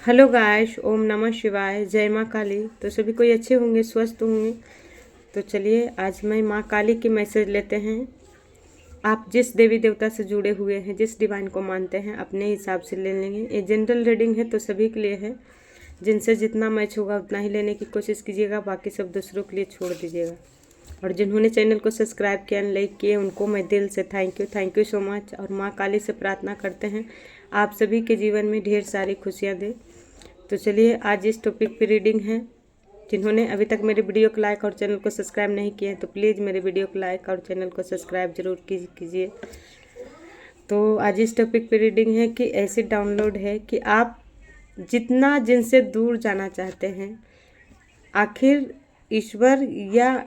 Hello guys, ओम नमः शिवाय, जय माँ काली। तो सभी कोई अच्छे होंगे, स्वस्थ होंगे। तो चलिए आज मैं माँ काली की मैसेज लेते हैं। आप जिस देवी देवता से जुड़े हुए हैं, जिस डिवाइन को मानते हैं, अपने हिसाब से ले लेंगे। ये जनरल रीडिंग है तो सभी के लिए है। जिनसे जितना मैच होगा उतना ही लेने की कोशिश कीजिएगा, बाकी सब दूसरों के लिए छोड़ दीजिएगा। और जिन्होंने चैनल को सब्सक्राइब किया, लाइक किए, उनको मैं दिल से थैंक यू सो मच। और माँ काली से प्रार्थना करते हैं आप सभी के जीवन में ढेर सारी खुशियाँ दे। तो चलिए आज इस टॉपिक पे रीडिंग है। जिन्होंने अभी तक मेरे वीडियो को लाइक और चैनल को सब्सक्राइब नहीं किए हैं तो प्लीज़ मेरे वीडियो को लाइक और चैनल को सब्सक्राइब जरूर कीजिए। तो आज इस टॉपिक पे रीडिंग है कि ऐसे डाउनलोड है कि आप जितना जिनसे दूर जाना चाहते हैं, आखिर ईश्वर या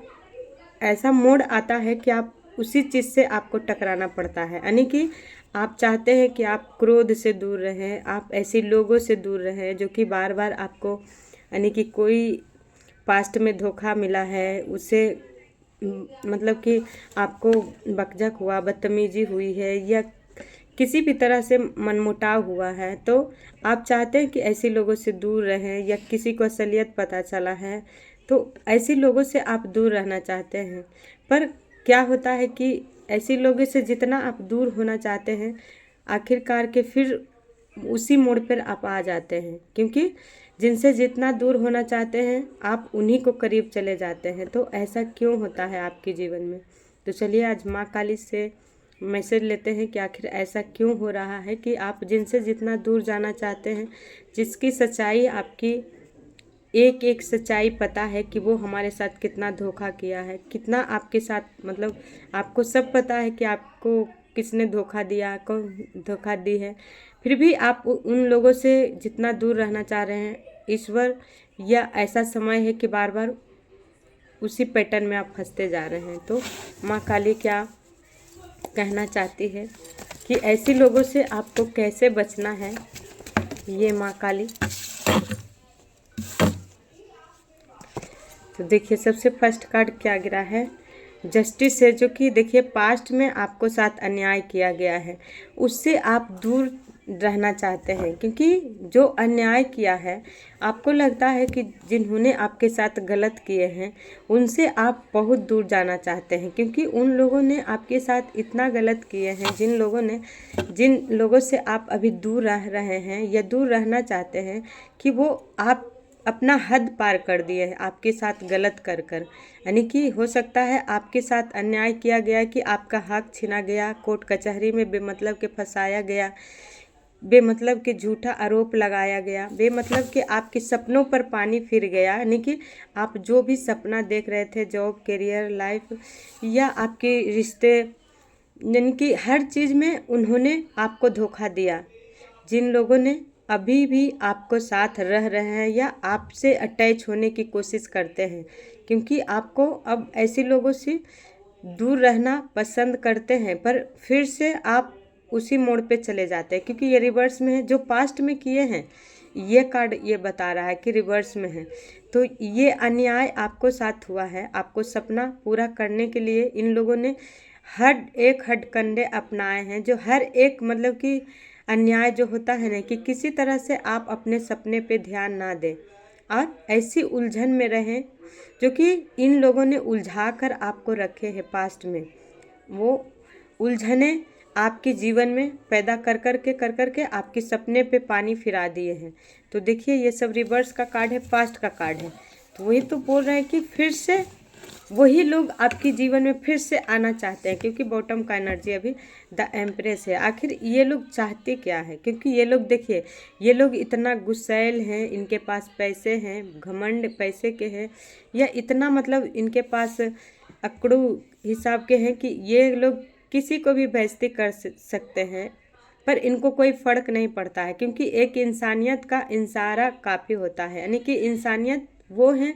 ऐसा मोड़ आता है कि आप उसी चीज़ से आपको टकराना पड़ता है। यानी कि आप चाहते हैं कि आप क्रोध से दूर रहें, आप ऐसे लोगों से दूर रहें जो कि बार बार आपको, यानी कि कोई पास्ट में धोखा मिला है, उससे मतलब कि आपको बकझक हुआ, बदतमीजी हुई है या किसी भी तरह से मनमुटाव हुआ है, तो आप चाहते हैं कि ऐसे लोगों से दूर रहें। या किसी को असलियत पता चला है तो ऐसे लोगों से आप दूर रहना चाहते हैं। पर क्या होता है कि ऐसे लोगों से जितना आप दूर होना चाहते हैं, आखिरकार के फिर उसी मोड़ पर आप आ जाते हैं, क्योंकि जिनसे जितना दूर होना चाहते हैं आप उन्हीं को करीब चले जाते हैं। तो ऐसा क्यों होता है आपके जीवन में? तो चलिए आज माँ काली से मैसेज लेते हैं कि आखिर ऐसा क्यों हो रहा है कि आप जिनसे जितना दूर जाना चाहते हैं, जिसकी सच्चाई आपकी एक एक सच्चाई पता है कि वो हमारे साथ कितना धोखा किया है, कितना आपके साथ, मतलब आपको सब पता है कि आपको किसने धोखा दिया, कौन धोखा दी है, फिर भी आप उन लोगों से जितना दूर रहना चाह रहे हैं। ईश्वर या ऐसा समय है कि बार बार उसी पैटर्न में आप फंसते जा रहे हैं। तो माँ काली क्या कहना चाहती है कि ऐसे लोगों से आपको कैसे बचना है, ये माँ काली। तो देखिए सबसे फर्स्ट कार्ड क्या गिरा है, जस्टिस है, जो कि देखिए पास्ट में आपको साथ अन्याय किया गया है, उससे आप दूर रहना चाहते हैं। क्योंकि जो अन्याय किया है, आपको लगता है कि जिन्होंने आपके साथ गलत किए हैं उनसे आप बहुत दूर जाना चाहते हैं, क्योंकि उन लोगों ने आपके साथ इतना गलत किए हैं। जिन लोगों से आप अभी दूर रह रहे हैं या दूर रहना चाहते हैं कि वो आप अपना हद पार कर दिए है आपके साथ गलत कर कर। यानी कि हो सकता है आपके साथ अन्याय किया गया कि आपका हक छीना गया, कोर्ट कचहरी में बेमतलब के फंसाया गया, बेमतलब के झूठा आरोप लगाया गया, बेमतलब के आपके सपनों पर पानी फिर गया। यानी कि आप जो भी सपना देख रहे थे, जॉब, करियर, लाइफ या आपके रिश्ते, यानी कि हर चीज़ में उन्होंने आपको धोखा दिया। जिन लोगों ने अभी भी आपको साथ रह रहे हैं या आपसे अटैच होने की कोशिश करते हैं, क्योंकि आपको अब ऐसे लोगों से दूर रहना पसंद करते हैं, पर फिर से आप उसी मोड़ पे चले जाते हैं, क्योंकि ये रिवर्स में है। जो पास्ट में किए हैं, ये कार्ड ये बता रहा है कि रिवर्स में है। तो ये अन्याय आपको साथ हुआ है। आपको सपना पूरा करने के लिए इन लोगों ने हर एक हथकंडे अपनाए हैं, जो हर एक, मतलब कि अन्याय जो होता है ना, कि किसी तरह से आप अपने सपने पे ध्यान ना दें और ऐसी उलझन में रहें जो कि इन लोगों ने उलझा कर आपको रखे हैं पास्ट में। वो उलझने आपके जीवन में पैदा कर कर के आपके सपने पे पानी फिरा दिए हैं। तो देखिए ये सब रिवर्स का कार्ड है, पास्ट का कार्ड है। तो वही तो बोल रहे हैं कि फिर से वही लोग आपके जीवन में फिर से आना चाहते हैं, क्योंकि बॉटम का एनर्जी अभी द एम्प्रेस है। आखिर ये लोग चाहते क्या है? क्योंकि ये लोग देखिए, ये लोग इतना गुस्सैल हैं, इनके पास पैसे हैं, घमंड पैसे के हैं, या इतना मतलब इनके पास अकड़ू हिसाब के हैं कि ये लोग किसी को भी बेइज्जती कर सकते हैं, पर इनको कोई फ़र्क नहीं पड़ता है। क्योंकि एक इंसानियत का इंसारा काफ़ी होता है। यानी कि इंसानियत वो हैं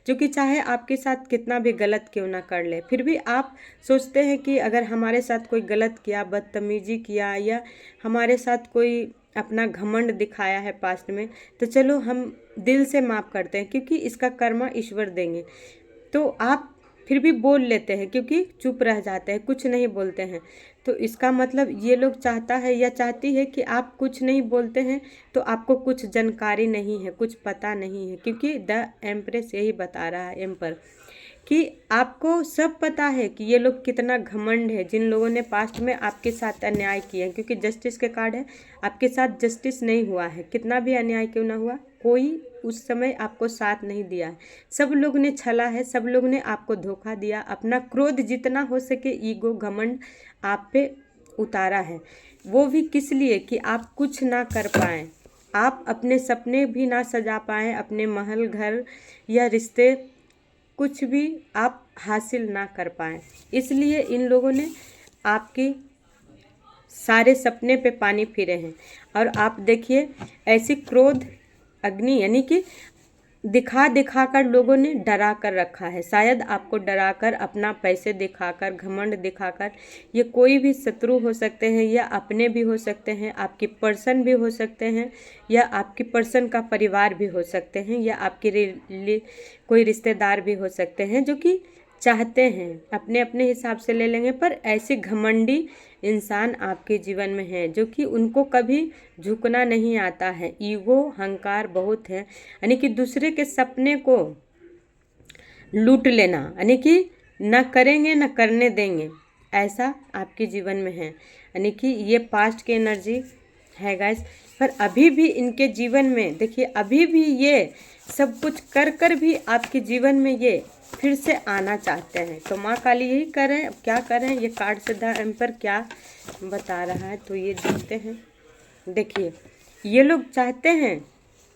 जो कि चाहे आपके साथ कितना भी गलत क्यों ना कर ले, फिर भी आप सोचते हैं कि अगर हमारे साथ कोई गलत किया, बदतमीजी किया, या हमारे साथ कोई अपना घमंड दिखाया है पास्ट में, तो चलो हम दिल से माफ़ करते हैं, क्योंकि इसका कर्मा ईश्वर देंगे। तो आप फिर भी बोल लेते हैं, क्योंकि चुप रह जाते हैं, कुछ नहीं बोलते हैं। तो इसका मतलब ये लोग चाहता है या चाहती है कि आप कुछ नहीं बोलते हैं तो आपको कुछ जानकारी नहीं है, कुछ पता नहीं है, क्योंकि द एम्प्रेस यही बता रहा है, एम्पर, कि आपको सब पता है कि ये लोग कितना घमंड है, जिन लोगों ने पास्ट में आपके साथ अन्याय किया है, क्योंकि जस्टिस के कार्ड है, आपके साथ जस्टिस नहीं हुआ है, कितना भी अन्याय क्यों ना हुआ, कोई उस समय आपको साथ नहीं दिया है, सब लोग ने छला है, सब लोग ने आपको धोखा दिया, अपना क्रोध जितना हो सके, ईगो घमंड आप पे उतारा है, वो भी किस लिए कि आप कुछ ना कर पाएँ, आप अपने सपने भी ना सजा पाएँ, अपने महल घर या रिश्ते कुछ भी आप हासिल ना कर पाएँ, इसलिए इन लोगों ने आपके सारे सपने पे पानी फिरे हैं। और आप देखिए ऐसी क्रोध अग्नि यानी कि दिखा दिखा कर लोगों ने डरा कर रखा है, शायद आपको डरा कर, अपना पैसे दिखाकर, घमंड दिखाकर, ये कोई भी शत्रु हो सकते हैं या अपने भी हो सकते हैं, आपकी पर्सन भी हो सकते हैं या आपकी पर्सन का परिवार भी हो सकते हैं या आपके कोई रिश्तेदार भी हो सकते हैं, जो कि चाहते हैं अपने अपने हिसाब से ले लेंगे, पर ऐसे घमंडी इंसान आपके जीवन में हैं जो कि उनको कभी झुकना नहीं आता है, ईगो हंकार बहुत है, यानी कि दूसरे के सपने को लूट लेना, यानी कि न करेंगे न करने देंगे, ऐसा आपके जीवन में है, यानी कि ये पास्ट की एनर्जी है गाइस। पर अभी भी इनके जीवन में देखिए, अभी भी ये सब कुछ कर कर भी आपके जीवन में ये फिर से आना चाहते हैं, तो माँ काली यही करें, अब क्या करें, ये कार्ड से द एम्पर क्या बता रहा है, तो ये देखते हैं। देखिए ये लोग चाहते हैं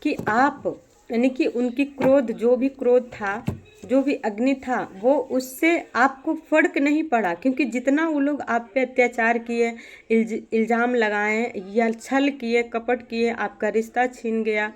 कि आप, यानी कि उनकी क्रोध, जो भी क्रोध था, जो भी अग्नि था, वो उससे आपको फर्क नहीं पड़ा, क्योंकि जितना वो लोग आप पे अत्याचार किए, इल्ज़ाम लगाए या छल किए, कपट किए, आपका रिश्ता छीन गया,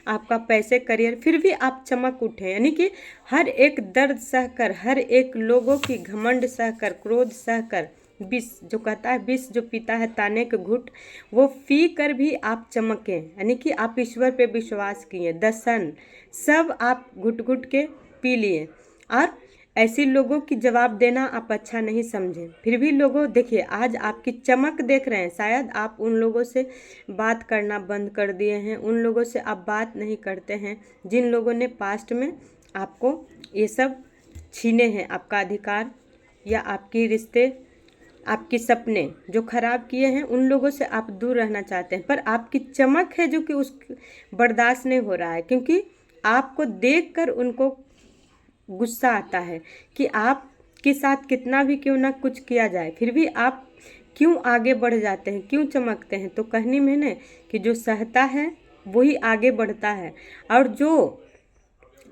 आपका पैसे, करियर, फिर भी आप चमक उठे, यानी कि हर एक दर्द सहकर, हर एक लोगों की घमंड सहकर, क्रोध सहकर, विष जो कहता है, विष जो पीता है ताने के घुट, वो पी कर भी आप चमके, यानी कि आप ईश्वर पे विश्वास किए, दर्शन सब आप घुट घुट के पी लिए, और ऐसी लोगों की जवाब देना आप अच्छा नहीं समझे, फिर भी लोगों देखिए आज आपकी चमक देख रहे हैं, शायद आप उन लोगों से बात करना बंद कर दिए हैं, उन लोगों से आप बात नहीं करते हैं जिन लोगों ने पास्ट में आपको ये सब छीने हैं, आपका अधिकार या आपके रिश्ते, आपके सपने जो खराब किए हैं, उन लोगों से आप दूर रहना चाहते हैं, पर आपकी चमक है जो कि उस बर्दाश्त नहीं हो रहा है, क्योंकि आपको देखकर उनको गुस्सा आता है कि आपके साथ कितना भी क्यों ना कुछ किया जाए, फिर भी आप क्यों आगे बढ़ जाते हैं, क्यों चमकते हैं। तो कहने में ना कि जो सहता है वही आगे बढ़ता है, और जो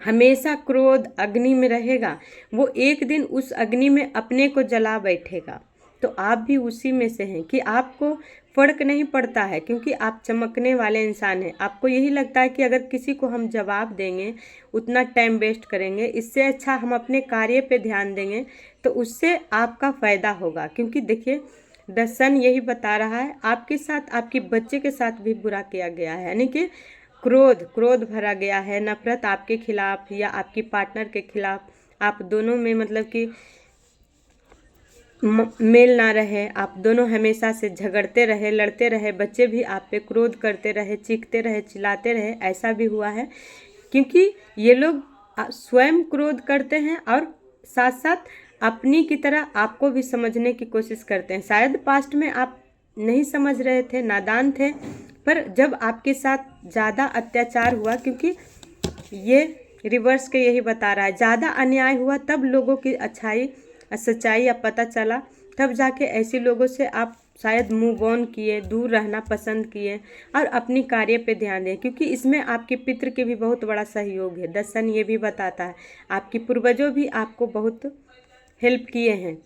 हमेशा क्रोध अग्नि में रहेगा वो एक दिन उस अग्नि में अपने को जला बैठेगा। तो आप भी उसी में से हैं कि आपको फर्क नहीं पड़ता है, क्योंकि आप चमकने वाले इंसान हैं। आपको यही लगता है कि अगर किसी को हम जवाब देंगे, उतना टाइम वेस्ट करेंगे, इससे अच्छा हम अपने कार्य पे ध्यान देंगे, तो उससे आपका फ़ायदा होगा। क्योंकि देखिए द सन यही बता रहा है, आपके साथ, आपके बच्चे के साथ भी बुरा किया गया है, यानी कि क्रोध भरा गया है, नफरत आपके खिलाफ या आपकी पार्टनर के खिलाफ, आप दोनों में मतलब कि मेल ना रहे, आप दोनों हमेशा से झगड़ते रहे, लड़ते रहे, बच्चे भी आप पे क्रोध करते रहे, चीखते रहे, चिल्लाते रहे, ऐसा भी हुआ है, क्योंकि ये लोग स्वयं क्रोध करते हैं और साथ साथ अपनी की तरह आपको भी समझने की कोशिश करते हैं। शायद पास्ट में आप नहीं समझ रहे थे, नादान थे, पर जब आपके साथ ज़्यादा अत्याचार हुआ, क्योंकि ये रिवर्स के यही बता रहा है, ज़्यादा अन्याय हुआ तब लोगों की अच्छाई सच्चाई अब पता चला, तब जाके ऐसे लोगों से आप शायद मूव ऑन किए, दूर रहना पसंद किए और अपनी कार्य पे ध्यान दें, क्योंकि इसमें आपके पितृ के भी बहुत बड़ा सहयोग है। दर्शन ये भी बताता है आपके पूर्वजों भी आपको बहुत हेल्प किए हैं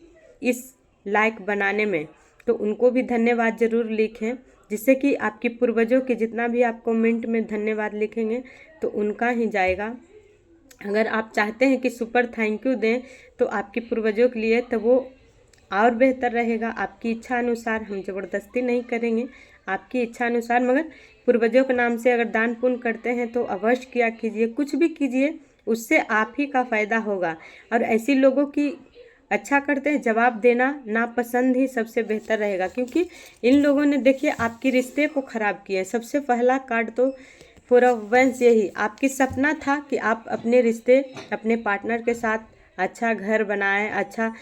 इस लायक बनाने में, तो उनको भी धन्यवाद ज़रूर लिखें, जिससे कि आपके पूर्वजों के जितना भी आप कमेंट में धन्यवाद लिखेंगे तो उनका ही जाएगा। अगर आप चाहते हैं कि सुपर थैंक यू दें तो आपके पूर्वजों के लिए, तो वो और बेहतर रहेगा। आपकी इच्छा अनुसार, हम ज़बरदस्ती नहीं करेंगे, आपकी इच्छा अनुसार, मगर पूर्वजों के नाम से अगर दान पुण्य करते हैं तो अवश्य किया कीजिए, कुछ भी कीजिए, उससे आप ही का फ़ायदा होगा। और ऐसी लोगों की अच्छा करते हैं, जवाब देना नापसंद ही सबसे बेहतर रहेगा, क्योंकि इन लोगों ने देखिए आपके रिश्ते को ख़राब किया है। सबसे पहला कार्ड तो फोर ऑफ वैंस, यही आपकी सपना था कि आप अपने रिश्ते अपने पार्टनर के साथ अच्छा घर बनाएं, अच्छा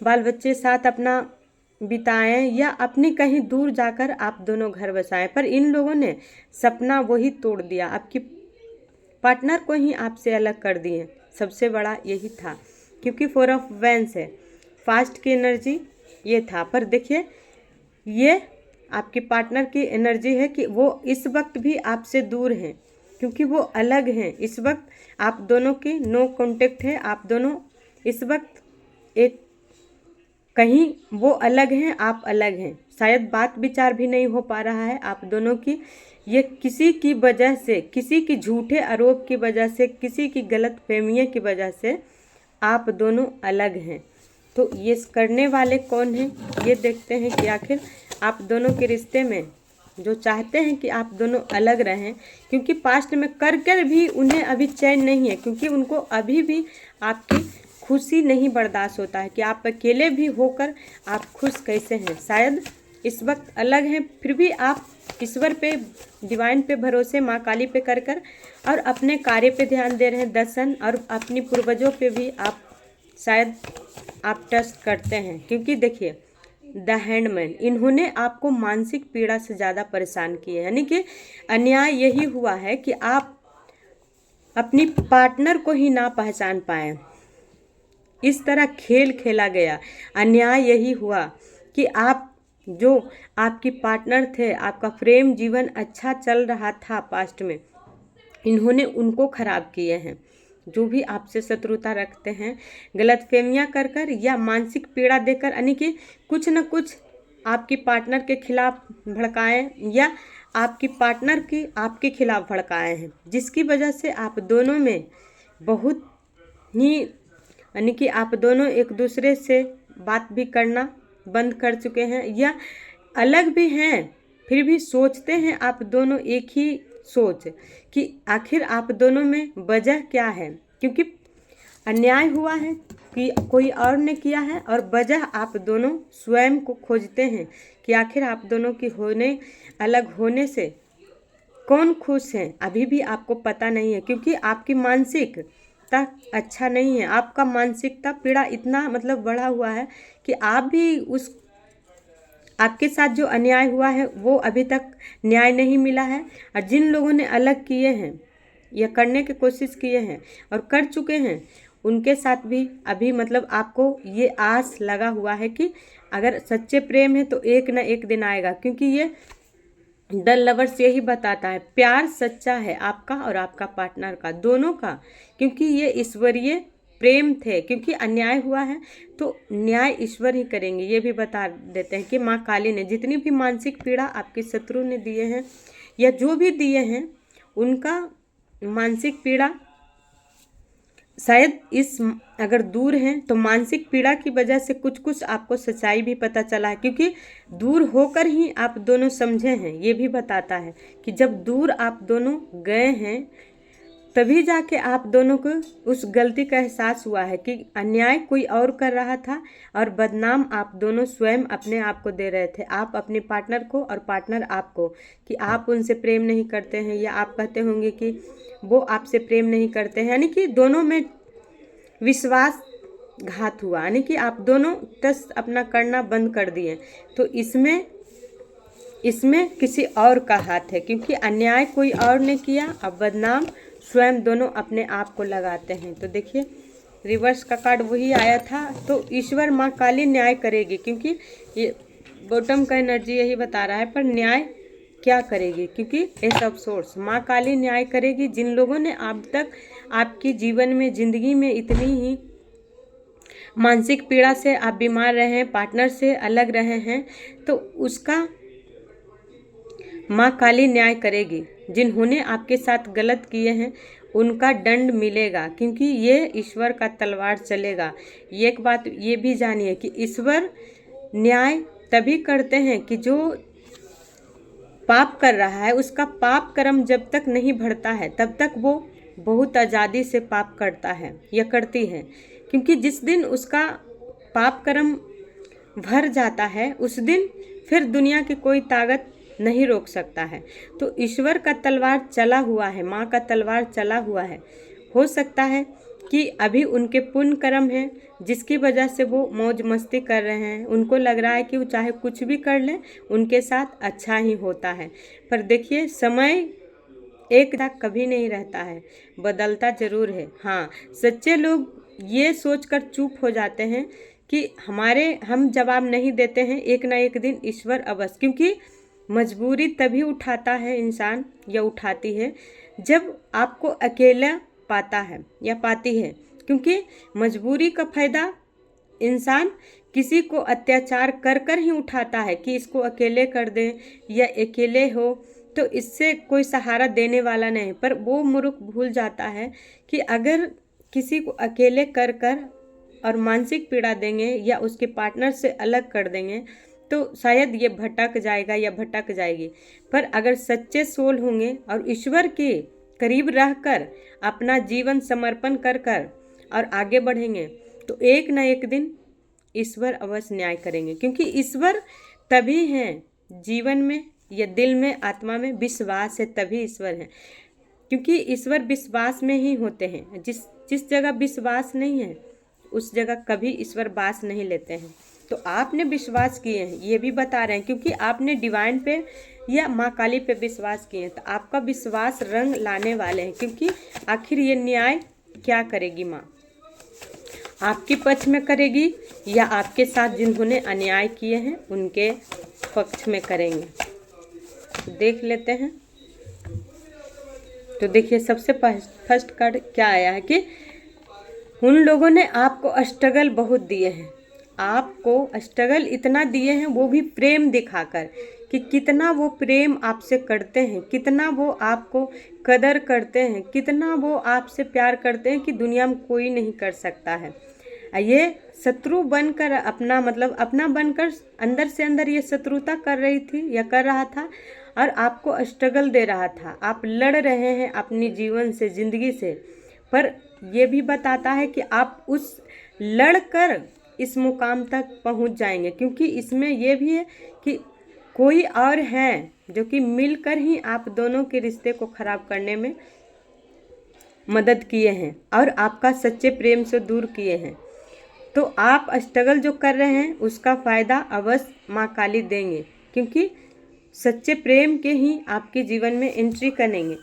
बाल बच्चे साथ अपना बिताएं, या अपनी कहीं दूर जाकर आप दोनों घर बसाएं, पर इन लोगों ने सपना वही तोड़ दिया, आपकी पार्टनर को ही आपसे अलग कर दिए। सबसे बड़ा यही था, क्योंकि फोर ऑफ वैंस है, फास्ट की एनर्जी ये था। पर देखिए ये आपके पार्टनर की एनर्जी है कि वो इस वक्त भी आपसे दूर हैं, क्योंकि वो अलग हैं। इस वक्त आप दोनों की नो कांटेक्ट है, आप दोनों इस वक्त एक कहीं वो अलग हैं, आप अलग हैं, शायद बात विचार भी नहीं हो पा रहा है आप दोनों की। ये किसी की वजह से, किसी की झूठे आरोप की वजह से, किसी की गलत फहमियों की वजह से आप दोनों अलग हैं। तो ये करने वाले कौन हैं, ये देखते हैं कि आखिर आप दोनों के रिश्ते में जो चाहते हैं कि आप दोनों अलग रहें, क्योंकि पास्ट में कर कर भी उन्हें अभी चैन नहीं है, क्योंकि उनको अभी भी आपकी खुशी नहीं बर्दाश्त होता है कि आप अकेले भी होकर आप खुश कैसे हैं। शायद इस वक्त अलग हैं, फिर भी आप ईश्वर पे, डिवाइन पे भरोसे, माँ काली पे कर कर और अपने कार्य पे ध्यान दे रहे हैं, दर्शन, और अपनी पूर्वजों पे भी आप शायद आप ट्रस्ट करते हैं। क्योंकि देखिए द हैंडमैन, इन्होंने आपको मानसिक पीड़ा से ज़्यादा परेशान किए, यानी कि अन्याय यही हुआ है कि आप अपनी पार्टनर को ही ना पहचान पाए, इस तरह खेल खेला गया। अन्याय यही हुआ कि आप जो आपकी पार्टनर थे, आपका प्रेम जीवन अच्छा चल रहा था पास्ट में, इन्होंने उनको खराब किए हैं। जो भी आपसे शत्रुता रखते हैं, गलतफहमियां कर कर या मानसिक पीड़ा देकर, यानी कि कुछ न कुछ आपकी पार्टनर के खिलाफ भड़काएं या आपकी पार्टनर की आपके खिलाफ भड़काए हैं, जिसकी वजह से आप दोनों में बहुत ही, यानी कि आप दोनों एक दूसरे से बात भी करना बंद कर चुके हैं, या अलग भी हैं फिर भी सोचते हैं आप दोनों एक ही सोच कि आखिर आप दोनों में वजह क्या है, क्योंकि अन्याय हुआ है कि कोई और ने किया है, और वजह आप दोनों स्वयं को खोजते हैं कि आखिर आप दोनों की अलग होने से कौन खुश है। अभी भी आपको पता नहीं है, क्योंकि आपकी मानसिकता अच्छा नहीं है, आपका मानसिकता पीड़ा इतना मतलब बढ़ा हुआ है कि आप भी उस आपके साथ जो अन्याय हुआ है वो अभी तक न्याय नहीं मिला है। और जिन लोगों ने अलग किए हैं या करने की कोशिश किए हैं और कर चुके हैं, उनके साथ भी अभी मतलब आपको ये आस लगा हुआ है कि अगर सच्चे प्रेम है तो एक न एक दिन आएगा, क्योंकि ये द लवर्स यही बताता है, प्यार सच्चा है आपका और आपका पार्टनर का, दोनों का, क्योंकि ये ईश्वरीय प्रेम थे। क्योंकि अन्याय हुआ है तो न्याय ईश्वर ही करेंगे, ये भी बता देते हैं कि माँ काली ने जितनी भी मानसिक पीड़ा आपके शत्रु ने दिए हैं या जो भी दिए हैं, उनका मानसिक पीड़ा शायद इस अगर दूर हैं तो मानसिक पीड़ा की वजह से कुछ कुछ आपको सच्चाई भी पता चला है, क्योंकि दूर होकर ही आप दोनों समझे हैं। ये भी बताता है कि जब दूर आप दोनों गए हैं तभी जाके आप दोनों को उस गलती का एहसास हुआ है कि अन्याय कोई और कर रहा था और बदनाम आप दोनों स्वयं अपने आप को दे रहे थे, आप अपने पार्टनर को और पार्टनर आपको, कि आप उनसे प्रेम नहीं करते हैं, या आप कहते होंगे कि वो आपसे प्रेम नहीं करते हैं, यानी कि दोनों में विश्वासघात हुआ, यानी कि आप दोनों ट्रस्ट अपना करना बंद कर दिए। तो इसमें किसी और का हाथ है, क्योंकि अन्याय कोई और ने किया, अब बदनाम स्वयं दोनों अपने आप को लगाते हैं। तो देखिए रिवर्स का कार्ड वही आया था, तो ईश्वर माँ काली न्याय करेगी, क्योंकि ये बॉटम का एनर्जी यही बता रहा है। पर न्याय क्या करेगी, क्योंकि एस ऑफ सोर्स माँ काली न्याय करेगी। जिन लोगों ने अब तक आपकी जीवन में, जिंदगी में इतनी ही मानसिक पीड़ा से आप बीमार रहे हैं, पार्टनर से अलग रहे हैं, तो उसका माँ काली न्याय करेगी। जिन्होंने आपके साथ गलत किए हैं उनका दंड मिलेगा, क्योंकि ये ईश्वर का तलवार चलेगा। एक बात ये भी जानिए कि ईश्वर न्याय तभी करते हैं कि जो पाप कर रहा है उसका पाप कर्म जब तक नहीं बढ़ता है तब तक वो बहुत आज़ादी से पाप करता है या करती है, क्योंकि जिस दिन उसका पाप कर्म भर जाता है उस दिन फिर दुनिया की कोई ताकत नहीं रोक सकता है। तो ईश्वर का तलवार चला हुआ है, माँ का तलवार चला हुआ है। हो सकता है कि अभी उनके पुण्य कर्म हैं जिसकी वजह से वो मौज मस्ती कर रहे हैं, उनको लग रहा है कि वो चाहे कुछ भी कर लें उनके साथ अच्छा ही होता है। पर देखिए समय एक सा कभी नहीं रहता है, बदलता जरूर है। हाँ, सच्चे लोग ये सोचकर चुप हो जाते हैं कि हम जवाब नहीं देते हैं, एक ना एक दिन ईश्वर अवश्य, क्योंकि मजबूरी तभी उठाता है इंसान या उठाती है जब आपको अकेला पाता है या पाती है, क्योंकि मजबूरी का फायदा इंसान किसी को अत्याचार कर कर ही उठाता है कि इसको अकेले कर दे या अकेले हो तो इससे कोई सहारा देने वाला नहीं। पर वो मूर्ख भूल जाता है कि अगर किसी को अकेले कर कर और मानसिक पीड़ा देंगे या उसके पार्टनर से अलग कर देंगे तो शायद ये भटक जाएगा या भटक जाएगी। पर अगर सच्चे सोल होंगे और ईश्वर के करीब रहकर अपना जीवन समर्पण कर कर और आगे बढ़ेंगे तो एक न एक दिन ईश्वर अवश्य न्याय करेंगे, क्योंकि ईश्वर तभी हैं जीवन में या दिल में आत्मा में विश्वास है तभी ईश्वर है, क्योंकि ईश्वर विश्वास में ही होते हैं। जिस जगह विश्वास नहीं है उस जगह कभी ईश्वर वास नहीं लेते हैं। तो आपने विश्वास किए हैं ये भी बता रहे हैं, क्योंकि आपने डिवाइन पे या माँ काली पे विश्वास किए हैं तो आपका विश्वास रंग लाने वाले हैं, क्योंकि आखिर ये न्याय क्या करेगी माँ, आपके पक्ष में करेगी या आपके साथ जिन्होंने अन्याय किए हैं उनके पक्ष में करेंगे। तो देख लेते हैं। तो देखिए सबसे फर्स्ट कार्ड क्या आया है कि उन लोगों ने आपको स्ट्रगल बहुत दिए हैं, आपको स्ट्रगल इतना दिए हैं, वो भी प्रेम दिखाकर कि कितना वो प्रेम आपसे करते हैं, कितना वो आपको कदर करते हैं, कितना वो आपसे प्यार करते हैं कि दुनिया में कोई नहीं कर सकता है। ये शत्रु बनकर अपना बनकर अंदर से अंदर ये शत्रुता कर रही थी या कर रहा था और आपको स्ट्रगल दे रहा था। आप लड़ रहे हैं अपनी जीवन से, जिंदगी से, पर यह भी बताता है कि आप उस लड़कर इस मुकाम तक पहुंच जाएंगे, क्योंकि इसमें यह भी है कि कोई और है जो कि मिलकर ही आप दोनों के रिश्ते को खराब करने में मदद किए हैं और आपका सच्चे प्रेम से दूर किए हैं। तो आप स्ट्रगल जो कर रहे हैं उसका फ़ायदा अवश्य माँ काली देंगे, क्योंकि सच्चे प्रेम के ही आपके जीवन में एंट्री करेंगे।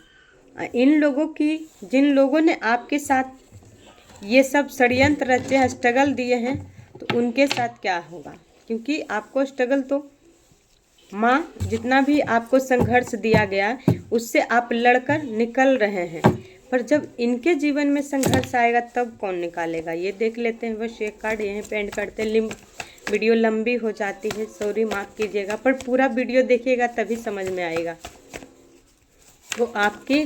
इन लोगों की जिन लोगों ने आपके साथ ये सब षड्यंत्र रचे, स्ट्रगल दिए हैं, तो उनके साथ क्या होगा, क्योंकि आपको स्ट्रगल तो माँ जितना भी आपको संघर्ष दिया गया उससे आप लड़कर निकल रहे हैं, पर जब इनके जीवन में संघर्ष आएगा तब कौन निकालेगा ये देख लेते हैं। बस एक कार्ड यहीं पे एंड करते हैं। वीडियो लंबी हो जाती है, सॉरी माफ़ कीजिएगा, पर पूरा वीडियो देखिएगा तभी समझ में आएगा। तो आपके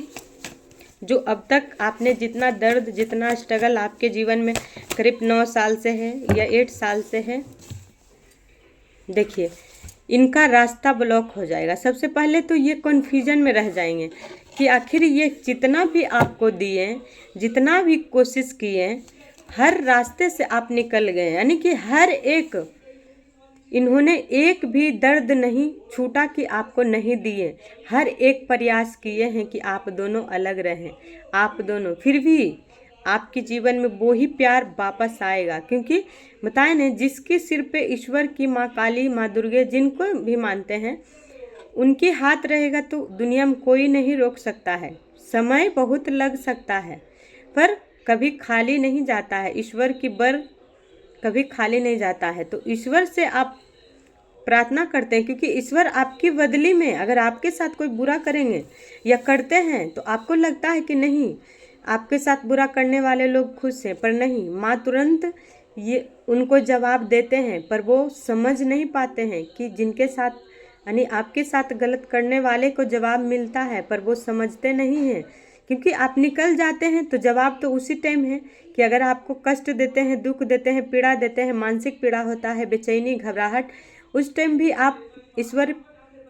जो अब तक आपने जितना दर्द, जितना स्ट्रगल आपके जीवन में करीब 9 साल से है या 8 साल से है, देखिए इनका रास्ता ब्लॉक हो जाएगा। सबसे पहले तो ये कन्फ्यूजन में रह जाएंगे कि आखिर ये जितना भी आपको दिए, जितना भी कोशिश किए, हर रास्ते से आप निकल गए, यानी कि हर एक इन्होंने एक भी दर्द नहीं छूटा कि आपको नहीं दिए। हर एक प्रयास किए हैं कि आप दोनों अलग रहें, आप दोनों, फिर भी आपके जीवन में वो ही प्यार वापस आएगा, क्योंकि बताए ना जिसके सिर पे ईश्वर की माँ काली, माँ दुर्गे, जिनको भी मानते हैं, उनके हाथ रहेगा तो दुनिया में कोई नहीं रोक सकता है। समय बहुत लग सकता है पर कभी खाली नहीं जाता है, ईश्वर की बर कभी खाली नहीं जाता है। तो ईश्वर से आप प्रार्थना करते हैं, क्योंकि ईश्वर आपकी बदली में अगर आपके साथ कोई बुरा करेंगे या करते हैं तो आपको लगता है कि नहीं आपके साथ बुरा करने वाले लोग खुश हैं, पर नहीं, माँ तुरंत ये उनको जवाब देते हैं, पर वो समझ नहीं पाते हैं कि जिनके साथ यानी आपके साथ गलत करने वाले को जवाब मिलता है, पर वो समझते नहीं हैं, क्योंकि आप निकल जाते हैं तो जवाब तो उसी टाइम है कि अगर आपको कष्ट देते हैं, दुख देते हैं, पीड़ा देते हैं, मानसिक पीड़ा होता है, बेचैनी, घबराहट, उस टाइम भी आप ईश्वर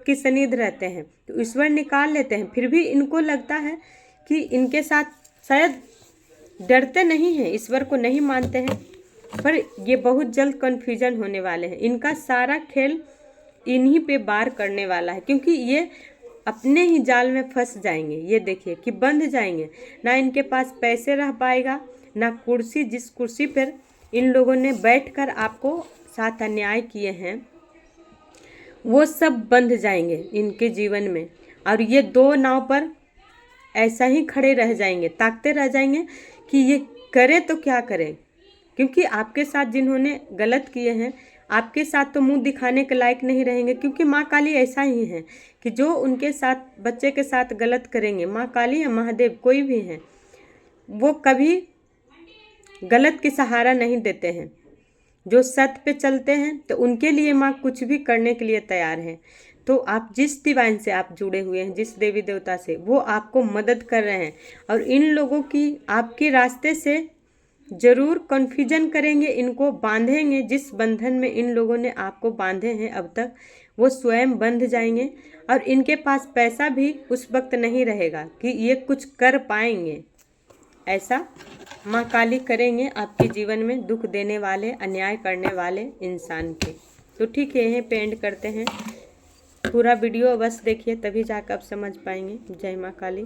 की सनिध रहते हैं तो ईश्वर निकाल लेते हैं। फिर भी इनको लगता है कि इनके साथ शायद डरते नहीं हैं, ईश्वर को नहीं मानते हैं, पर ये बहुत जल्द कन्फ्यूजन होने वाले हैं। इनका सारा खेल इन्हीं पे वार करने वाला है, क्योंकि ये अपने ही जाल में फंस जाएंगे। ये देखिए कि बंध जाएंगे, ना इनके पास पैसे रह पाएगा, ना कुर्सी, जिस कुर्सी पर इन लोगों ने बैठकर आपको साथ अन्याय किए हैं वो सब बंध जाएंगे इनके जीवन में। और ये दो नाव पर ऐसा ही खड़े रह जाएंगे, ताकते रह जाएंगे कि ये करे तो क्या करें, क्योंकि आपके साथ जिन्होंने गलत किए हैं आपके साथ तो मुंह दिखाने के लायक नहीं रहेंगे। क्योंकि माँ काली ऐसा ही है कि जो उनके साथ बच्चे के साथ गलत करेंगे, माँ काली या महादेव कोई भी हैं, वो कभी गलत की सहारा नहीं देते हैं। जो सत्य पे चलते हैं तो उनके लिए माँ कुछ भी करने के लिए तैयार है। तो आप जिस डिवाइन से आप जुड़े हुए हैं, जिस देवी देवता से, वो आपको मदद कर रहे हैं। और इन लोगों की आपके रास्ते से जरूर कन्फ्यूजन करेंगे, इनको बांधेंगे। जिस बंधन में इन लोगों ने आपको बांधे हैं अब तक, वो स्वयं बंध जाएंगे। और इनके पास पैसा भी उस वक्त नहीं रहेगा कि ये कुछ कर पाएंगे। ऐसा माँ काली करेंगे आपके जीवन में दुख देने वाले, अन्याय करने वाले इंसान के। तो ठीक है, यहीं पे एंड करते हैं। पूरा वीडियो बस देखिए, तभी जाकर आप समझ पाएंगे। जय माँ काली।